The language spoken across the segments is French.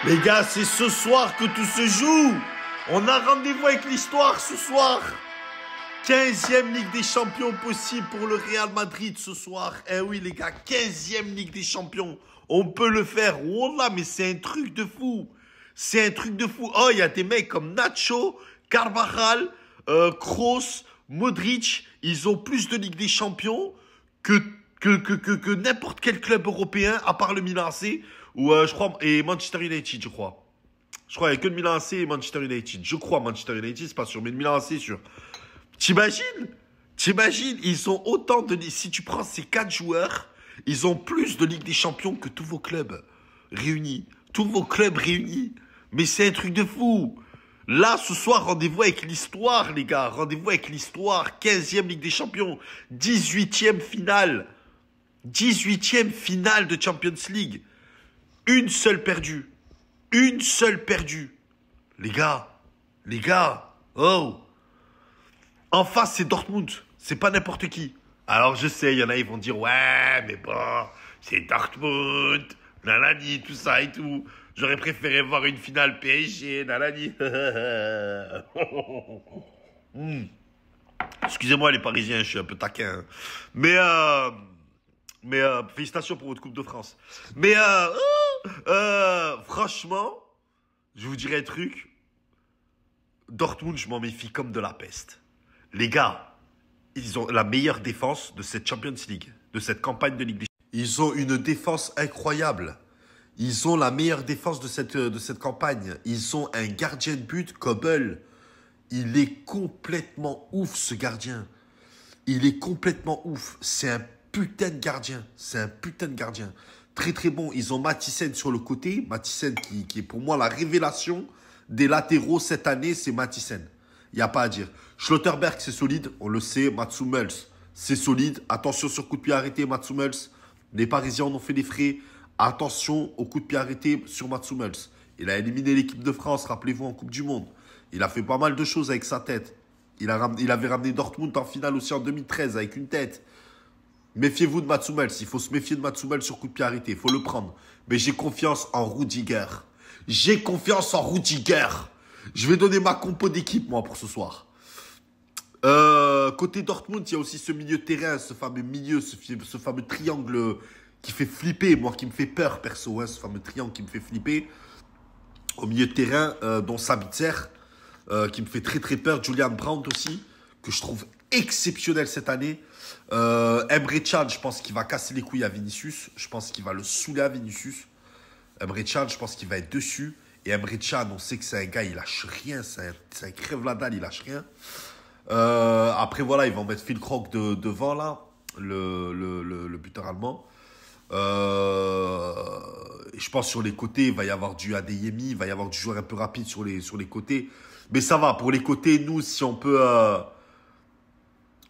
Les gars, c'est ce soir que tout se joue. On a rendez-vous avec l'histoire ce soir. 15e Ligue des Champions possible pour le Real Madrid ce soir. Eh oui les gars, 15e Ligue des Champions. On peut le faire. Wallah, mais c'est un truc de fou. C'est un truc de fou. Oh, il y a des mecs comme Nacho, Carvajal, Kroos, Modric. Ils ont plus de Ligue des Champions que n'importe quel club européen, à part le Milan AC, ou je crois, et Manchester United, je crois. Je crois qu'il n'y a que le Milan AC et Manchester United. Je crois Manchester United, c'est pas sûr, mais le Milan AC, c'est sûr. T'imagines? T'imagines? Ils ont autant de... Si tu prends ces 4 joueurs, ils ont plus de Ligue des Champions que tous vos clubs réunis. Tous vos clubs réunis. Mais c'est un truc de fou. Là, ce soir, rendez-vous avec l'histoire, les gars. Rendez-vous avec l'histoire. 15e Ligue des Champions. 18e finale. 18e finale de Champions League. Une seule perdue. Une seule perdue. Les gars, oh. En face, c'est Dortmund. C'est pas n'importe qui. Alors, je sais, il y en a, ils vont dire, ouais, mais bon, c'est Dortmund, nanani, tout ça et tout. J'aurais préféré voir une finale PSG, nanani. Excusez-moi, les Parisiens, je suis un peu taquin. Hein. Mais félicitations pour votre Coupe de France. Mais franchement, je vous dirais un truc. Dortmund, je m'en méfie comme de la peste. Les gars, ils ont la meilleure défense de cette Champions League, de cette campagne de Ligue des Champions. Ils ont une défense incroyable. Ils ont la meilleure défense de cette campagne. Ils ont un gardien de but, Kobel. Il est complètement ouf, ce gardien. Il est complètement ouf. C'est un putain de gardien. C'est un putain de gardien. Très très bon. Ils ont Mathisen sur le côté. Mathisen qui est pour moi la révélation des latéraux cette année, c'est Mathisen. Il n'y a pas à dire. Schlotterberg, c'est solide. On le sait. Mats Hummels, c'est solide. Attention sur coup de pied arrêté, Mats Hummels. Les Parisiens en ont fait des frais. Attention au coup de pied arrêté sur Mats Hummels. Il a éliminé l'équipe de France, rappelez-vous, en Coupe du Monde. Il a fait pas mal de choses avec sa tête. Il avait ramené Dortmund en finale aussi en 2013 avec une tête. Méfiez-vous de Mats Hummels. Il faut se méfier de Mats Hummels sur coup de pied arrêté. Il faut le prendre. Mais j'ai confiance en Rudiger. J'ai confiance en Rudiger. Je vais donner ma compo d'équipe, moi, pour ce soir. Côté Dortmund, il y a aussi ce milieu de terrain, ce fameux milieu, ce fameux triangle qui fait flipper, moi, qui me fait peur, perso. Hein, ce fameux triangle qui me fait flipper. Au milieu de terrain, dont Sabitzer, qui me fait très très peur. Julian Brandt aussi, que je trouve exceptionnel cette année. Emre Can, je pense qu'il va casser les couilles à Vinicius. Je pense qu'il va le saouler à Vinicius. Emre Can, je pense qu'il va être dessus. Et Emre Can, on sait que c'est un gars, il lâche rien. C'est un crève la dalle, il lâche rien. Après, voilà, ils vont mettre Phil Krook devant, là, le buteur allemand. Je pense sur les côtés, il va y avoir du Adeyemi, il va y avoir du joueur un peu rapide sur les côtés. Mais ça va, pour les côtés, nous, si on peut...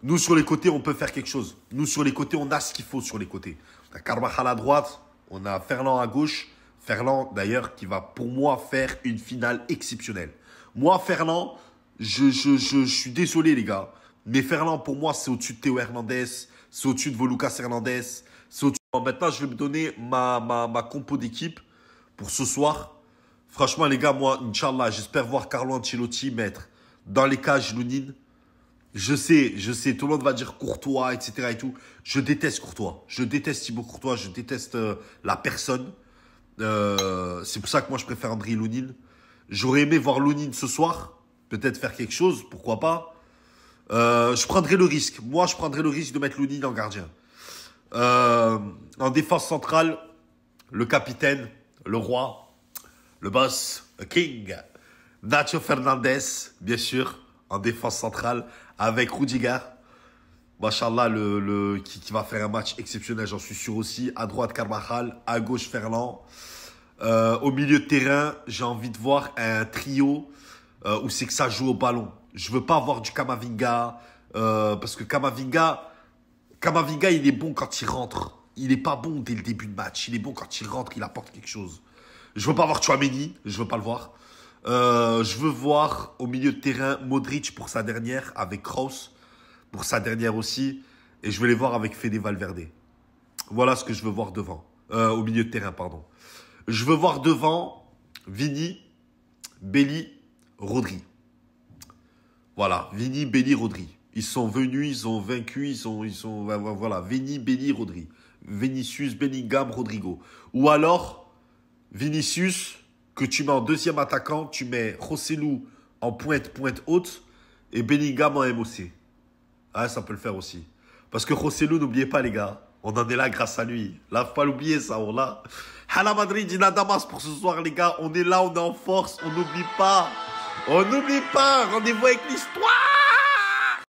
Nous, sur les côtés, on peut faire quelque chose. Nous, sur les côtés, on a ce qu'il faut sur les côtés. On a Carvajal à droite, on a Ferland à gauche. Ferland, d'ailleurs, qui va, pour moi, faire une finale exceptionnelle. Moi, Ferland, je suis désolé, les gars. Mais Ferland, pour moi, c'est au-dessus de Théo Hernandez. C'est au-dessus de Volucas Hernandez. C'est au-dessus... Maintenant, je vais me donner ma compo d'équipe pour ce soir. Franchement, les gars, moi, Inch'Allah, j'espère voir Carlo Ancelotti mettre dans les cages Lounine. Je sais, tout le monde va dire Courtois, etc. et tout. Je déteste Courtois. Je déteste Thibaut Courtois. Je déteste la personne. C'est pour ça que moi, je préfère André Lounine. J'aurais aimé voir Lounine ce soir. Peut-être faire quelque chose, pourquoi pas. Je prendrais le risque. Moi, je prendrais le risque de mettre Lounine en gardien. En défense centrale, le capitaine, le roi, le boss, le king, Nacho Fernandez, bien sûr, en défense centrale, avec Rudiger. Machallah, qui va faire un match exceptionnel, j'en suis sûr aussi. À droite, Carvajal, à gauche, Ferland. Au milieu de terrain, j'ai envie de voir un trio où c'est que ça joue au ballon. Je veux pas voir du Camavinga, parce que Camavinga, il est bon quand il rentre. Il est pas bon dès le début de match. Il est bon quand il rentre, il apporte quelque chose. Je veux pas voir Tchouaméni, je veux pas le voir. Je veux voir au milieu de terrain Modric pour sa dernière, avec Kroos pour sa dernière aussi. Et je veux les voir avec Fede Valverde. Voilà ce que je veux voir devant. Au milieu de terrain, pardon. Je veux voir devant Vini, Belly, Rodri. Voilà, Vini, Belly, Rodri. Ils sont venus, ils ont vaincu, voilà, Vini, Belly, Rodri. Vinicius, Bellingham, Rodrigo. Ou alors, Vinicius, que tu mets en deuxième attaquant, tu mets Joselu en pointe haute et Bellingham en MOC. Ah, ça peut le faire aussi. Parce que Joselu, n'oubliez pas les gars, on en est là grâce à lui. Là, faut pas l'oublier ça, on l'a. Hala Madrid, Ina Damas pour ce soir les gars, on est là, on est en force, on n'oublie pas. On n'oublie pas, rendez-vous avec l'histoire.